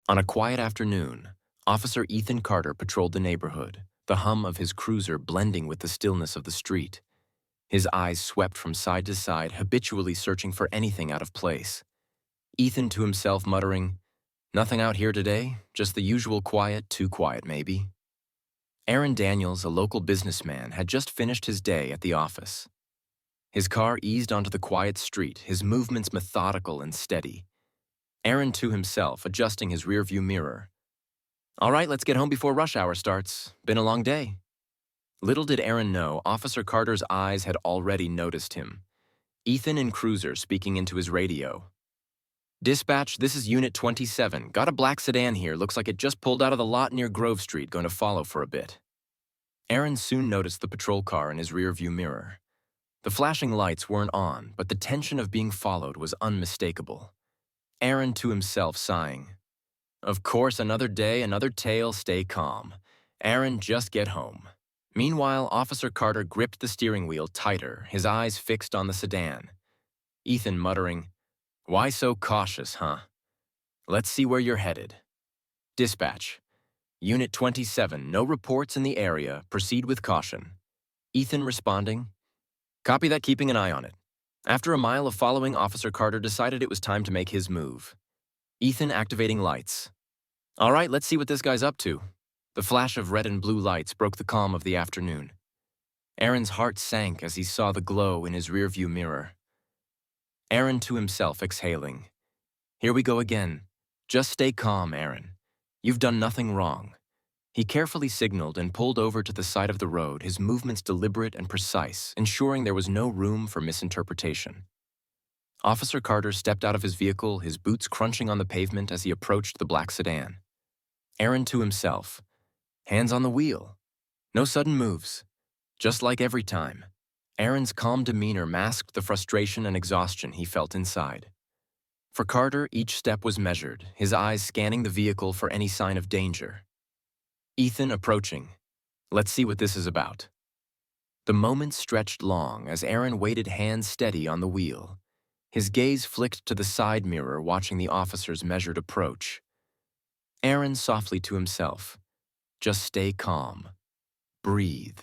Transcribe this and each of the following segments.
On a quiet afternoon, Officer Ethan Carter patrolled the neighborhood, the hum of his cruiser blending with the stillness of the street. His eyes swept from side to side, habitually searching for anything out of place. Ethan to himself muttering, "Nothing out here today, just the usual quiet, too quiet maybe." Aaron Daniels, a local businessman, had just finished his day at the office. His car eased onto the quiet street, his movements methodical and steady. Aaron to himself, adjusting his rearview mirror. "All right, let's get home before rush hour starts. Been a long day." Little did Aaron know, Officer Carter's eyes had already noticed him. Ethan in cruiser speaking into his radio. "Dispatch, this is Unit 27. Got a black sedan here. Looks like it just pulled out of the lot near Grove Street, going to follow for a bit." Aaron soon noticed the patrol car in his rearview mirror. The flashing lights weren't on, but the tension of being followed was unmistakable. Aaron to himself sighing. "Of course, another day, another tale, stay calm. Aaron, just get home." Meanwhile, Officer Carter gripped the steering wheel tighter, his eyes fixed on the sedan. Ethan muttering, "Why so cautious, huh? Let's see where you're headed." "Dispatch. Unit 27, no reports in the area. Proceed with caution." Ethan responding, "Copy that, keeping an eye on it." After a mile of following, Officer Carter decided it was time to make his move. Ethan activating lights. "All right, let's see what this guy's up to." The flash of red and blue lights broke the calm of the afternoon. Aaron's heart sank as he saw the glow in his rearview mirror. Aaron to himself exhaling. "Here we go again. Just stay calm, Aaron. You've done nothing wrong." He carefully signaled and pulled over to the side of the road, his movements deliberate and precise, ensuring there was no room for misinterpretation. Officer Carter stepped out of his vehicle, his boots crunching on the pavement as he approached the black sedan. Aaron to himself. Hands on the wheel. No sudden moves. Just like every time. Aaron's calm demeanor masked the frustration and exhaustion he felt inside. For Carter, each step was measured, his eyes scanning the vehicle for any sign of danger. Ethan approaching. "Let's see what this is about." The moments stretched long as Aaron waited hands steady on the wheel. His gaze flicked to the side mirror, watching the officer's measured approach. Aaron softly to himself. Just stay calm. Breathe.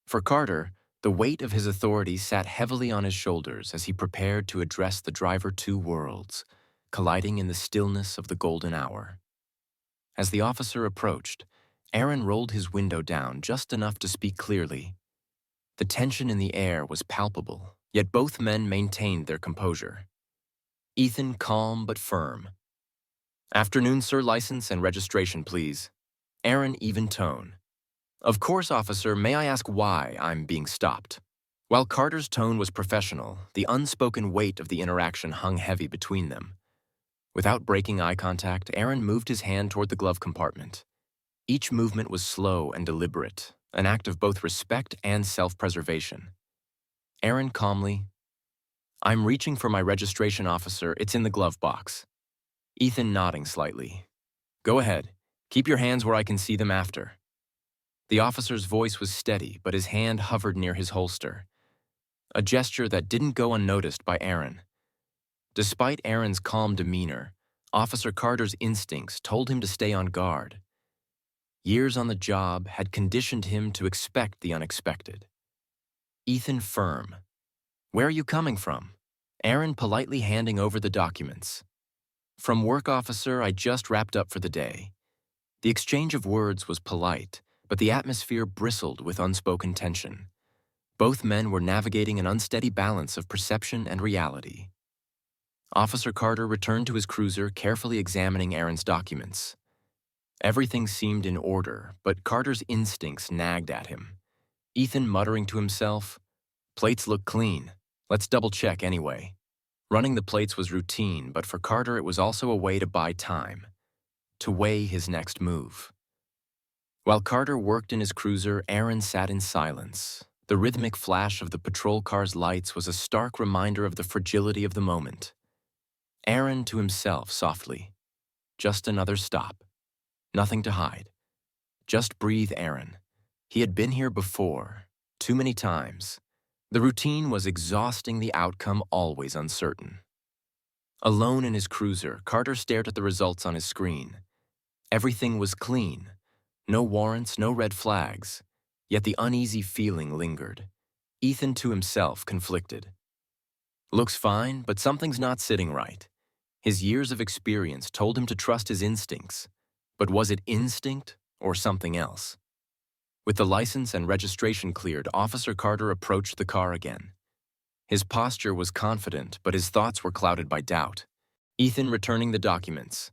For Carter, the weight of his authority sat heavily on his shoulders as he prepared to address the driver two worlds, colliding in the stillness of the golden hour. As the officer approached, Aaron rolled his window down just enough to speak clearly. The tension in the air was palpable, yet both men maintained their composure. Ethan calm but firm. "Afternoon, sir, license and registration, please." Aaron even tone. "Of course, officer, may I ask why I'm being stopped?" While Carter's tone was professional, the unspoken weight of the interaction hung heavy between them. Without breaking eye contact, Aaron moved his hand toward the glove compartment. Each movement was slow and deliberate, an act of both respect and self-preservation. Aaron calmly, "I'm reaching for my registration, officer. It's in the glove box." Ethan nodding slightly. "Go ahead. Keep your hands where I can see them after." The officer's voice was steady, but his hand hovered near his holster. A gesture that didn't go unnoticed by Aaron. Despite Aaron's calm demeanor, Officer Carter's instincts told him to stay on guard. Years on the job had conditioned him to expect the unexpected. Ethan firm. "Where are you coming from?" Aaron politely handing over the documents. "From work, officer. I just wrapped up for the day." The exchange of words was polite, but the atmosphere bristled with unspoken tension. Both men were navigating an unsteady balance of perception and reality. Officer Carter returned to his cruiser, carefully examining Aaron's documents. Everything seemed in order, but Carter's instincts nagged at him. Ethan muttering to himself, "Plates look clean. Let's double-check anyway." Running the plates was routine, but for Carter it was also a way to buy time, to weigh his next move. While Carter worked in his cruiser, Aaron sat in silence. The rhythmic flash of the patrol car's lights was a stark reminder of the fragility of the moment. Aaron to himself softly, "Just another stop. Nothing to hide. Just breathe, Aaron." He had been here before, too many times. The routine was exhausting, the outcome always uncertain. Alone in his cruiser, Carter stared at the results on his screen. Everything was clean. No warrants, no red flags. Yet the uneasy feeling lingered. Ethan to himself conflicted. Looks fine, but something's not sitting right. His years of experience told him to trust his instincts. But was it instinct or something else? With the license and registration cleared, Officer Carter approached the car again. His posture was confident, but his thoughts were clouded by doubt. Ethan returning the documents.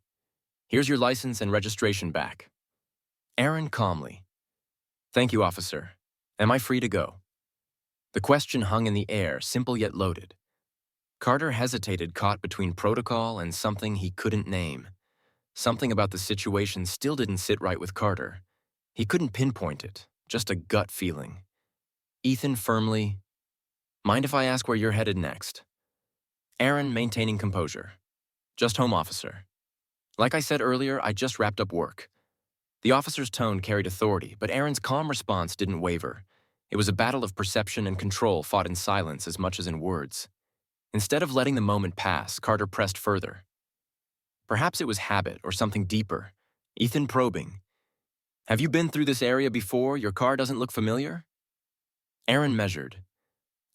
Here's your license and registration back. Aaron calmly. Thank you, officer. Am I free to go? The question hung in the air, simple yet loaded. Carter hesitated, caught between protocol and something he couldn't name. Something about the situation still didn't sit right with Carter. He couldn't pinpoint it, just a gut feeling. Ethan firmly, mind if I ask where you're headed next? Aaron maintaining composure. Just home, officer. Like I said earlier, I just wrapped up work. The officer's tone carried authority, but Aaron's calm response didn't waver. It was a battle of perception and control fought in silence as much as in words. Instead of letting the moment pass, Carter pressed further. Perhaps it was habit or something deeper. Ethan probing. Have you been through this area before? Your car doesn't look familiar? Aaron measured.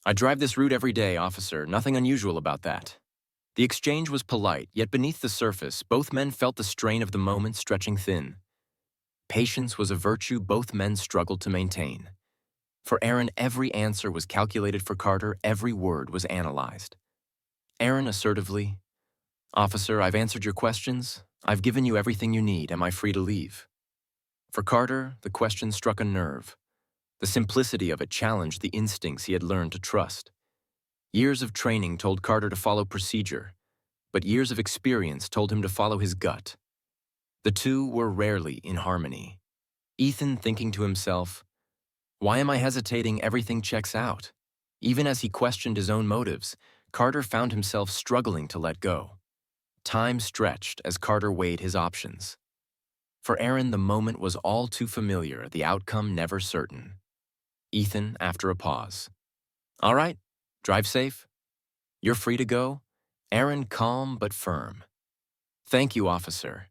I drive this route every day, officer. Nothing unusual about that. The exchange was polite, yet beneath the surface, both men felt the strain of the moment stretching thin. Patience was a virtue both men struggled to maintain. For Aaron, every answer was calculated. For Carter, every word was analyzed. Aaron assertively, Officer, I've answered your questions. I've given you everything you need. Am I free to leave? For Carter, the question struck a nerve. The simplicity of it challenged the instincts he had learned to trust. Years of training told Carter to follow procedure, but years of experience told him to follow his gut. The two were rarely in harmony. Ethan thinking to himself, why am I hesitating? Everything checks out. Even as he questioned his own motives, Carter found himself struggling to let go. Time stretched as Carter weighed his options. For Aaron, the moment was all too familiar, the outcome never certain. Ethan, after a pause. All right, drive safe. You're free to go. Aaron, calm but firm. Thank you, officer.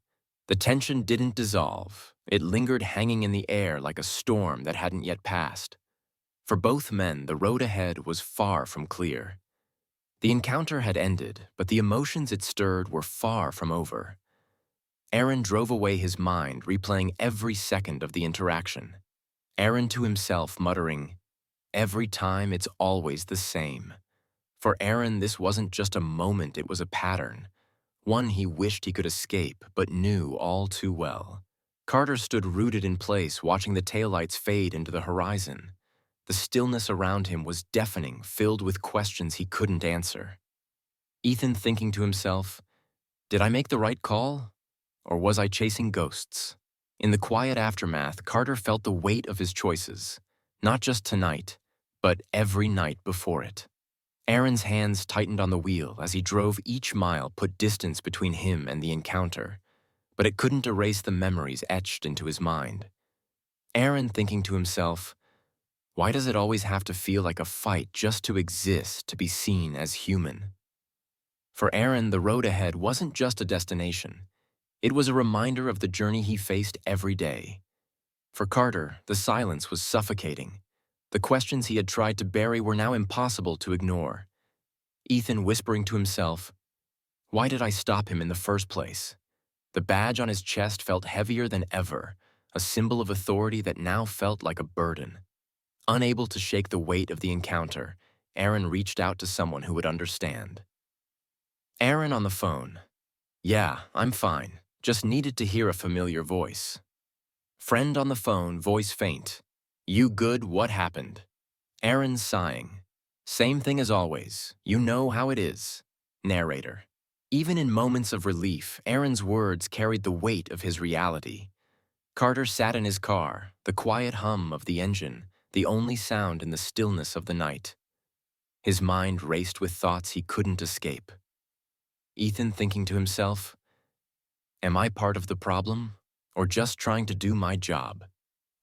The tension didn't dissolve. It lingered hanging in the air like a storm that hadn't yet passed. For both men, the road ahead was far from clear. The encounter had ended, but the emotions it stirred were far from over. Aaron drove away his mind, replaying every second of the interaction. Aaron to himself muttering, every time it's always the same. For Aaron, this wasn't just a moment, it was a pattern. One he wished he could escape, but knew all too well. Carter stood rooted in place, watching the taillights fade into the horizon. The stillness around him was deafening, filled with questions he couldn't answer. Ethan thinking to himself, did I make the right call? Or was I chasing ghosts? In the quiet aftermath, Carter felt the weight of his choices, not just tonight, but every night before it. Aaron's hands tightened on the wheel as he drove. Each mile put distance between him and the encounter, but it couldn't erase the memories etched into his mind. Aaron thinking to himself, why does it always have to feel like a fight just to exist, to be seen as human? For Aaron, the road ahead wasn't just a destination. It was a reminder of the journey he faced every day. For Carter, the silence was suffocating. The questions he had tried to bury were now impossible to ignore. Ethan whispering to himself, why did I stop him in the first place? The badge on his chest felt heavier than ever, a symbol of authority that now felt like a burden. Unable to shake the weight of the encounter, Aaron reached out to someone who would understand. Aaron on the phone. Yeah, I'm fine. Just needed to hear a familiar voice. Friend on the phone, voice faint. You good? What happened? Aaron sighing. Same thing as always. You know how it is. Narrator. Even in moments of relief, Aaron's words carried the weight of his reality. Carter sat in his car, the quiet hum of the engine, the only sound in the stillness of the night. His mind raced with thoughts he couldn't escape. Ethan thinking to himself, am I part of the problem, or just trying to do my job?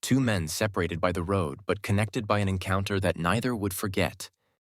Two men separated by the road, but connected by an encounter that neither would forget.